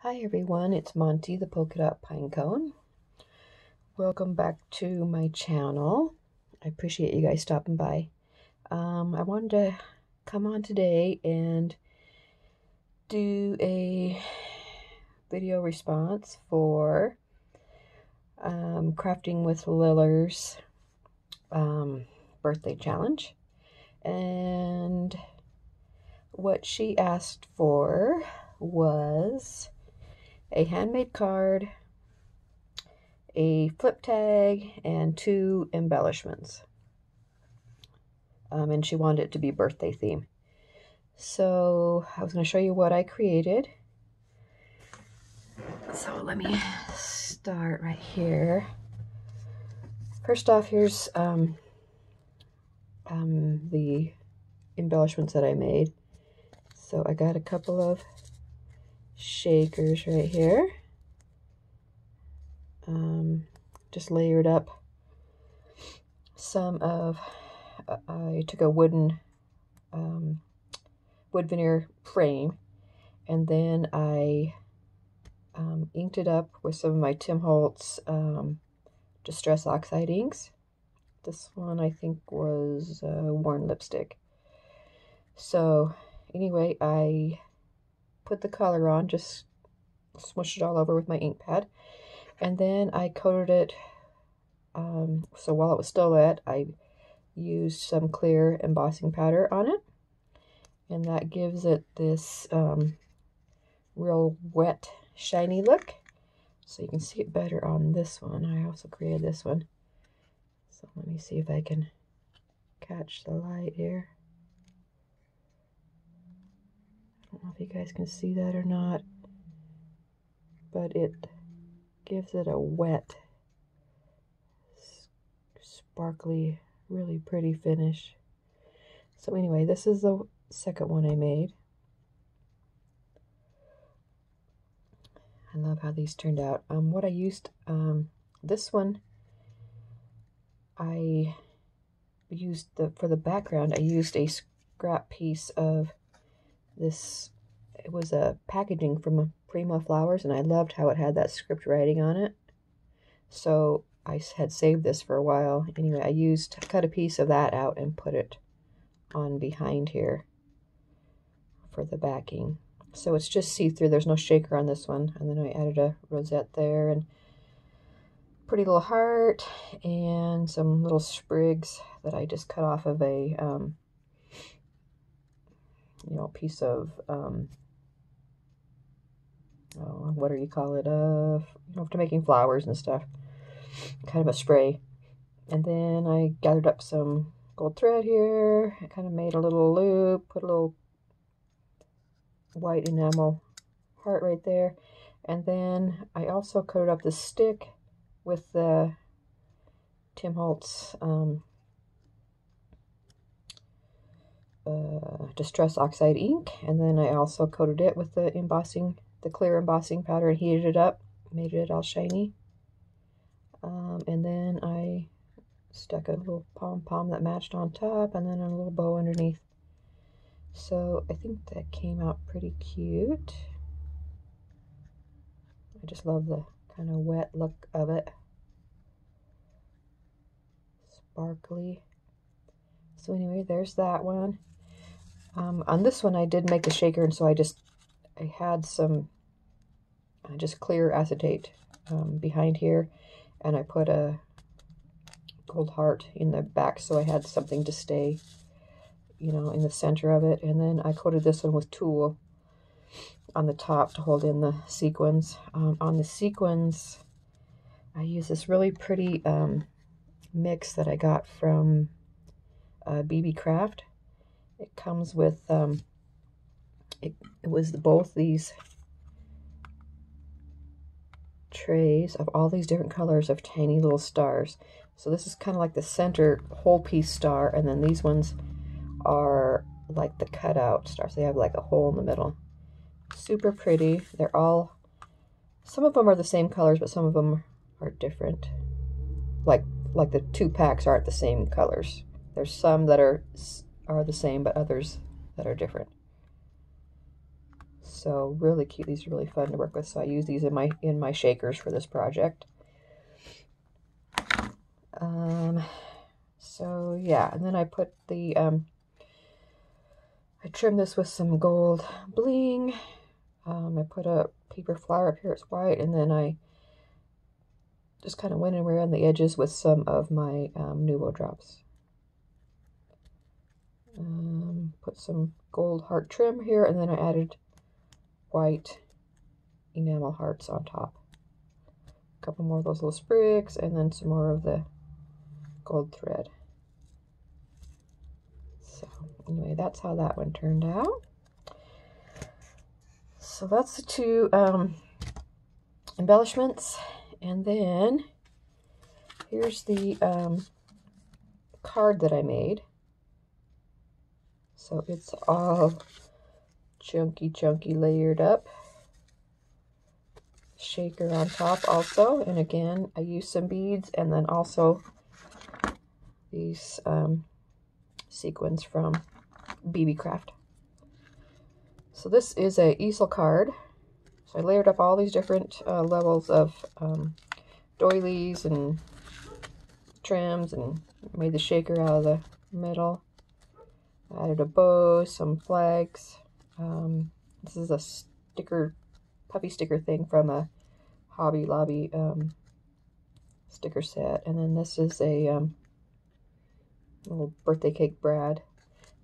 Hi everyone, it's Monty the Polka Dot Pinecone. Welcome back to my channel. I appreciate you guys stopping by. I wanted to come on today and do a video response for Crafting with Liller's birthday challenge. And what she asked for was a handmade card, a flip tag, and 2 embellishments. And she wanted it to be birthday theme. So I was going to show you what I created. So let me start right here. First off, here's the embellishments that I made. So I got a couple of shakers right here. Just layered up some of, I took a wooden wood veneer frame, and then I inked it up with some of my Tim Holtz Distress Oxide inks. This one I think was Worn Lipstick. So anyway, I put the color on, just smushed it all over with my ink pad, and then I coated it. So while it was still wet, I used some clear embossing powder on it, and that gives it this real wet, shiny look. So you can see it better on this one. I also created this one. So let me see if I can catch the light here. I don't know if you guys can see that or not, but it gives it a wet, sparkly, really pretty finish. So anyway, this is the second one I made. I love how these turned out. What I used, this one, I used for the background, I used a scrap piece of this. It was a packaging from Prima Flowers, and I loved how it had that script writing on it. So I had saved this for a while. Anyway, I cut a piece of that out and put it on behind here for the backing. So it's just see-through. There's no shaker on this one. And then I added a rosette there, and pretty little heart, and some little sprigs that I just cut off of a piece of what do you call it? For making flowers and stuff. Kind of a spray. And then I gathered up some gold thread here. I kind of made a little loop, put a little white enamel heart right there. And then I also coated up the stick with the Tim Holtz Distress Oxide ink. And then I also coated it with the clear embossing powder, and heated it up, made it all shiny. And then I stuck a little pom-pom that matched on top, and then a little bow underneath. So I think that came out pretty cute. I just love the kind of wet look of it. Sparkly. So anyway, there's that one. On this one I did make the shaker, and so I had some just clear acetate behind here, and I put a gold heart in the back, so I had something to stay, in the center of it. And then I coated this one with tulle on the top to hold in the sequins. On the sequins, I use this really pretty mix that I got from Beebeecraft. It comes with it was both these trays of all these different colors of tiny little stars. So this is kind of like the center whole piece star, and then these ones are like the cutout stars. They have like a hole in the middle. Super pretty. They're all, some of them are the same colors, but some of them are different. Like the 2 packs aren't the same colors. There's some that are the same, but others that are different. So really cute. These are really fun to work with. So I use these in my shakers for this project. So yeah, and then I put the I trimmed this with some gold bling. I put a paper flower up here, it's white, and then I just kind of went around the edges with some of my Nuvo drops. Put some gold heart trim here, and then I added white enamel hearts on top. A couple more of those little sprigs, and then some more of the gold thread. So anyway, that's how that one turned out. So that's the two embellishments. And then here's the card that I made. So it's all chunky layered up. Shaker on top also. And again, I used some beads and then also these sequins from Beebeecraft. So this is a easel card. So I layered up all these different levels of doilies and trims and made the shaker out of the middle. I added a bow, some flags. This is a sticker, puppy sticker thing from a Hobby Lobby sticker set. And then this is a little birthday cake brad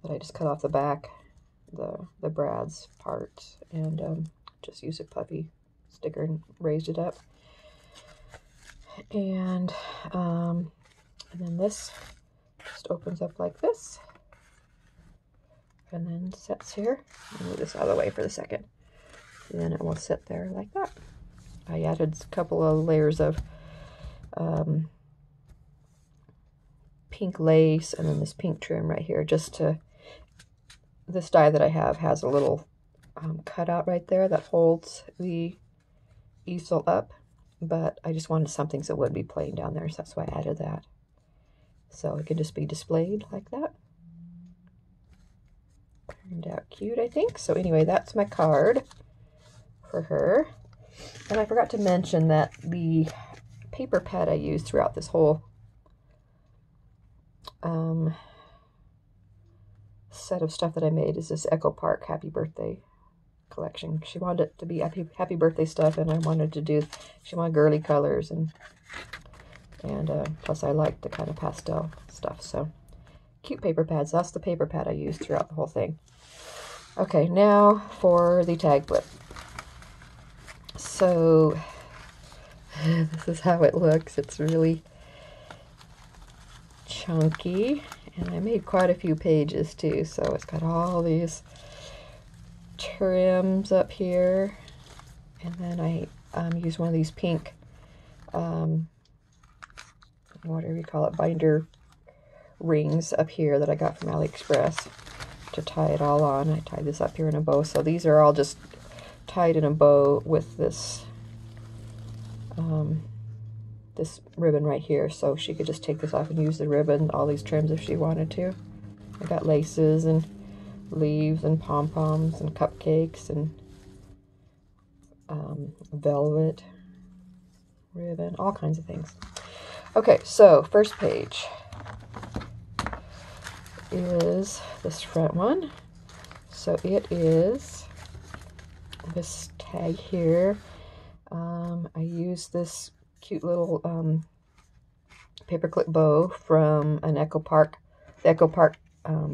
that I just cut off the back, the brad's part, and just used a puppy sticker and raised it up. And then this just opens up like this, and then sits here. I'll move this out of the way for a second. And then it will sit there like that. I added a couple of layers of pink lace and then this pink trim right here, just to, this die that I have has a little cutout right there that holds the easel up, but I just wanted something so it wouldn't be plain down there, so that's why I added that. So it can just be displayed like that. Turned out cute, I think. So anyway, that's my card for her. And I forgot to mention that the paper pad I used throughout this whole set of stuff that I made is this Echo Park Happy Birthday collection. She wanted it to be happy birthday stuff, and I wanted to do, she wanted girly colors, and plus I like the kind of pastel stuff. So cute paper pads. That's the paper pad I used throughout the whole thing. Okay, now for the tag flip. So this is how it looks. It's really chunky, and I made quite a few pages too, so it's got all these trims up here, and then I used one of these pink whatever you call it, binder rings up here that I got from AliExpress to tie it all on. I tied this up here in a bow, so these are all just tied in a bow with this this ribbon right here, so she could just take this off and use the ribbon, all these trims, if she wanted to. I got laces and leaves and pom-poms and cupcakes and velvet ribbon, all kinds of things. Okay, so first page is this front one. So it is this tag here. I used this cute little paperclip bow from an Echo Park, the Echo Park, I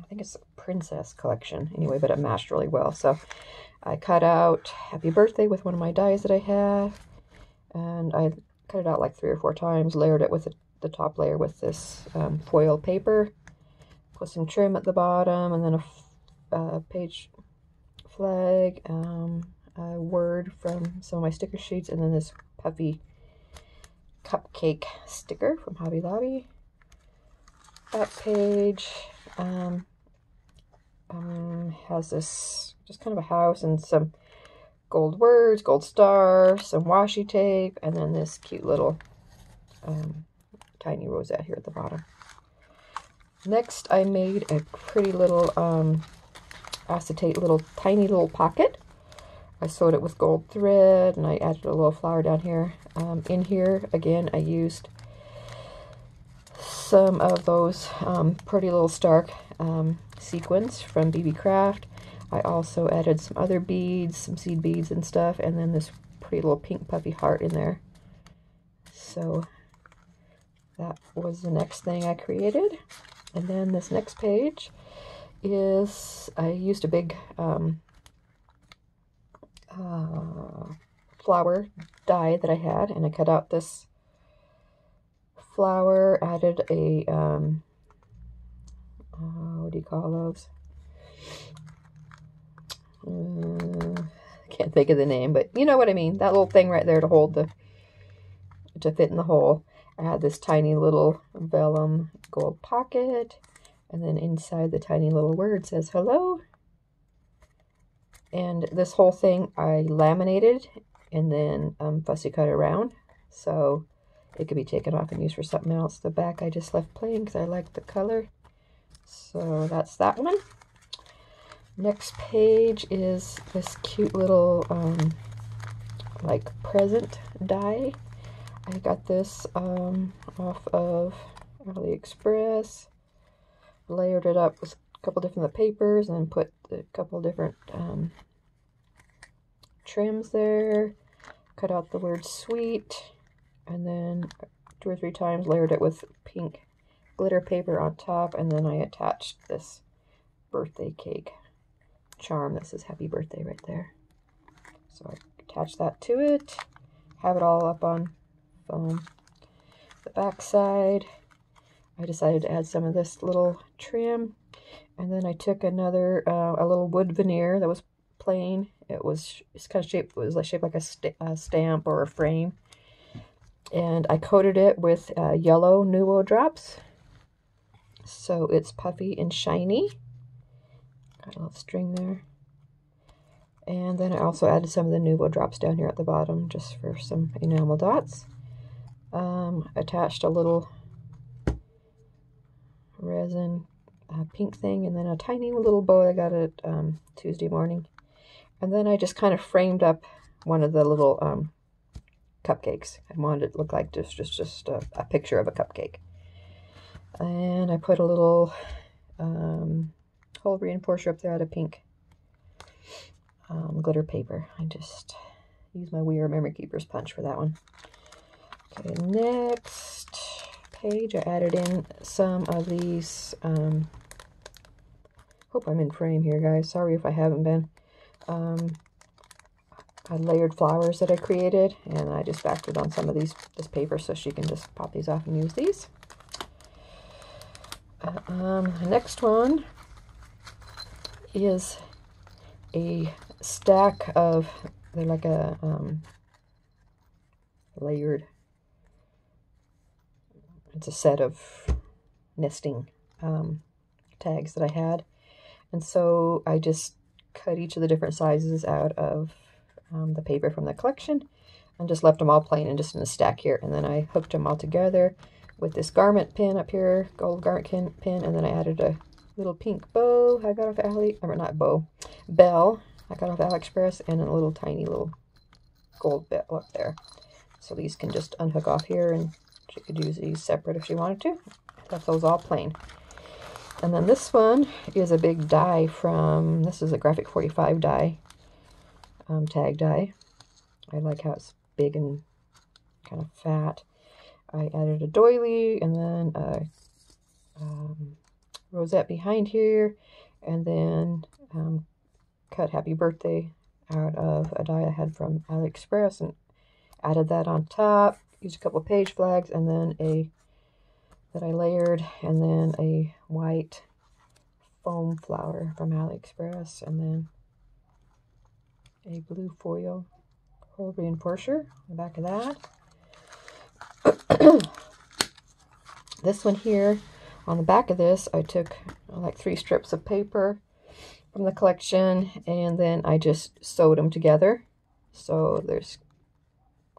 think it's a Princess collection anyway, but it matched really well. So I cut out Happy Birthday with one of my dies that I have, and I cut it out like 3 or 4 times, layered it with the top layer with this foil paper, put some trim at the bottom, and then a page flag, a word from some of my sticker sheets, and then this puffy cupcake sticker from Hobby Lobby. That page has this just kind of a house and some gold words, gold stars, some washi tape, and then this cute little tiny rosette here at the bottom. Next, I made a pretty little acetate tiny little pocket. I sewed it with gold thread, and I added a little flower down here. In here, again, I used some of those pretty little stark sequins from Beebeecraft. I also added some other beads, some seed beads and stuff, and then this pretty little pink puffy heart in there. So that was the next thing I created. And then this next page is, I used a big flower die that I had, and I cut out this flower, added a, what do you call those? I can't think of the name, but you know what I mean. That little thing right there to hold to fit in the hole. I had this tiny little vellum gold pocket, and then inside the tiny little word says hello. And this whole thing I laminated and then fussy cut around, so it could be taken off and used for something else. The back I just left plain because I like the color. So that's that one. Next page is this cute little like present die. I got this off of AliExpress. Layered it up with a couple different papers and put a couple different trims there. Cut out the word sweet, and then 2 or 3 times layered it with pink glitter paper on top, and then I attached this birthday cake charm that says happy birthday right there. So I attach that to it, have it all up on foam. The back side, I decided to add some of this little trim, and then I took another a little wood veneer that was plain. It's kind of shaped, it was like shaped like a stamp or a frame, and I coated it with yellow Nuvo drops, so it's puffy and shiny. Got a little string there, and then I also added some of the Nuvo drops down here at the bottom just for some enamel dots. Attached a little resin pink thing, and then a tiny little bow I got it Tuesday morning. And then I just kind of framed up one of the little cupcakes. I wanted it to look like just a picture of a cupcake. And I put a little hole reinforcer up there out of pink glitter paper. I just used my We Are Memory Keepers punch for that one. Okay, next page, I added in some of these, hope I'm in frame here, guys. Sorry if I haven't been. I layered flowers that I created, and I just backed it on some of this paper so she can just pop these off and use these. The next one is a stack of, they're like a layered, it's a set of nesting tags that I had, and so I just cut each of the different sizes out of the paper from the collection and just left them all plain and just in a stack here, and then I hooked them all together with this garment pin up here, gold garment pin, and then I added a little pink bow I got off bell I got off AliExpress, and a little tiny little gold bell up there. So these can just unhook off here, and she could use these separate if she wanted to. Left those all plain. And then this one is a big die from, this is a Graphic 45 die, tag die. I like how it's big and kind of fat. I added a doily, and then a rosette behind here, and then cut happy birthday out of a die I had from AliExpress and added that on top. Used a couple of page flags, and then that I layered, and then a white foam flower from AliExpress, and then a blue foil hole reinforcer on the back of that. This one here, on the back of this, I took like 3 strips of paper from the collection, and then I just sewed them together. So there's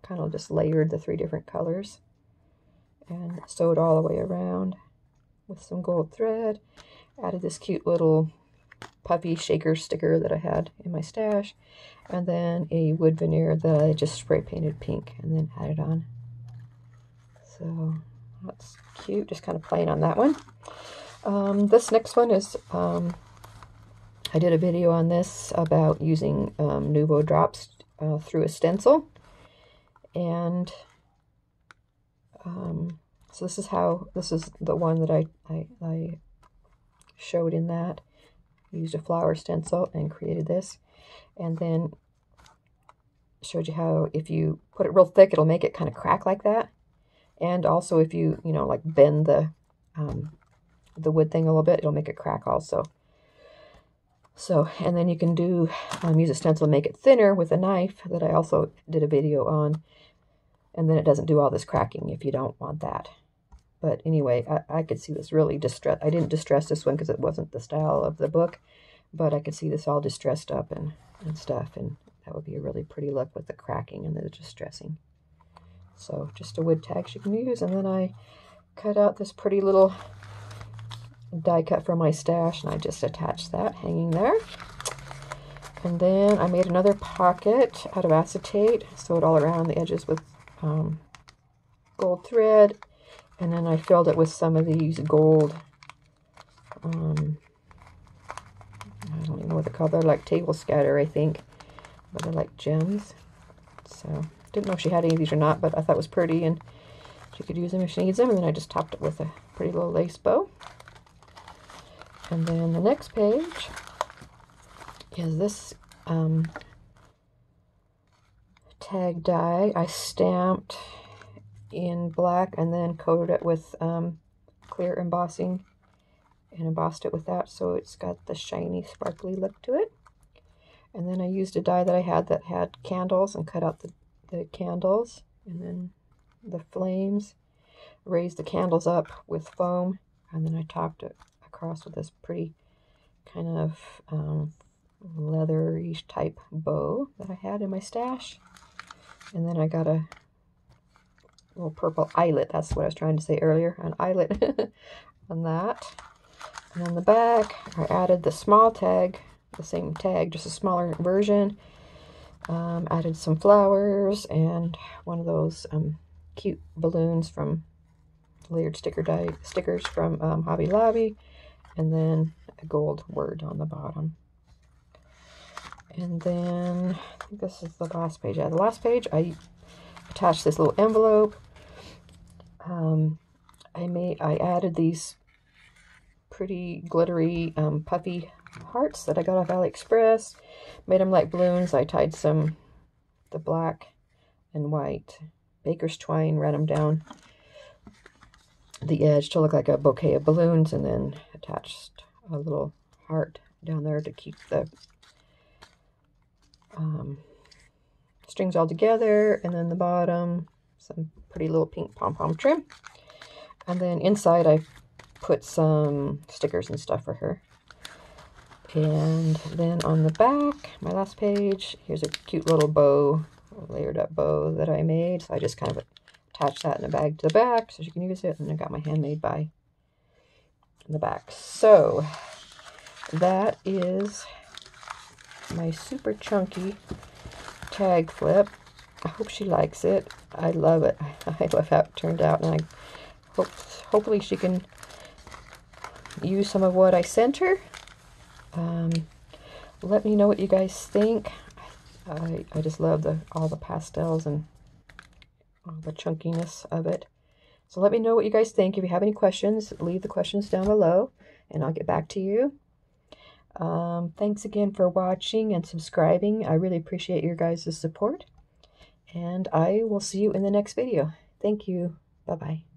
kind of just layered the 3 different colors and sewed all the way around with some gold thread. Added this cute little puffy shaker sticker that I had in my stash, and then a wood veneer that I just spray painted pink and then added on. So that's cute, just kind of playing on that one. This next one is, I did a video on this about using Nuvo drops through a stencil, and so this is the one that I showed in that. Used a flower stencil and created this, and then showed you how if you put it real thick, it'll make it kind of crack like that. And also if you like bend the wood thing a little bit, it'll make it crack also. So, and then you can do use a stencil to make it thinner with a knife that I also did a video on, and then it doesn't do all this cracking if you don't want that. But anyway, I could see this really distressed. I didn't distress this one because it wasn't the style of the book, but I could see this all distressed up and stuff, and that would be a really pretty look with the cracking and the distressing. So just a wood tag you can use, and then I cut out this pretty little die cut from my stash, and I just attached that hanging there. And then I made another pocket out of acetate, sewed all around the edges with gold thread, and then I filled it with some of these gold, I don't even know what they're called. They're like table scatter, I think, but they're like gems. So didn't know if she had any of these or not, but I thought it was pretty, and she could use them if she needs them. And then I just topped it with a pretty little lace bow. And then the next page is this tag die. I stamped in black and then coated it with clear embossing and embossed it with that, so it's got the shiny sparkly look to it. And then I used a die that I had that had candles and cut out the candles, and then the flames, raised the candles up with foam, and then I topped it across with this pretty kind of leathery type bow that I had in my stash. And then I got a little purple eyelet, that's what I was trying to say earlier, an eyelet on that. And on the back, I added the small tag, the same tag, just a smaller version. Added some flowers and one of those cute balloons from layered stickers from Hobby Lobby, and then a gold word on the bottom. And then I think this is the last page. Yeah, the last page I attached this little envelope. I added these pretty glittery puffy hearts that I got off AliExpress. Made them like balloons. I tied the black and white baker's twine, ran them down the edge to look like a bouquet of balloons, and then attached a little heart down there to keep the strings all together, and then the bottom some pretty little pink pom-pom trim, and then inside I put some stickers and stuff for her. And then on the back, my last page, here's a cute little bow, a layered up bow that I made. So I just kind of attached that in a bag to the back so she can use it. And I got my handmade by in the back. So that is my super chunky tag flip. I hope she likes it. I love it. I love how it turned out, and I hopefully she can use some of what I sent her. Let me know what you guys think. I just love all the pastels and all the chunkiness of it. So let me know what you guys think. If you have any questions, leave the questions down below and I'll get back to you. Thanks again for watching and subscribing. I really appreciate your guys' support. And I will see you in the next video. Thank you. Bye-bye.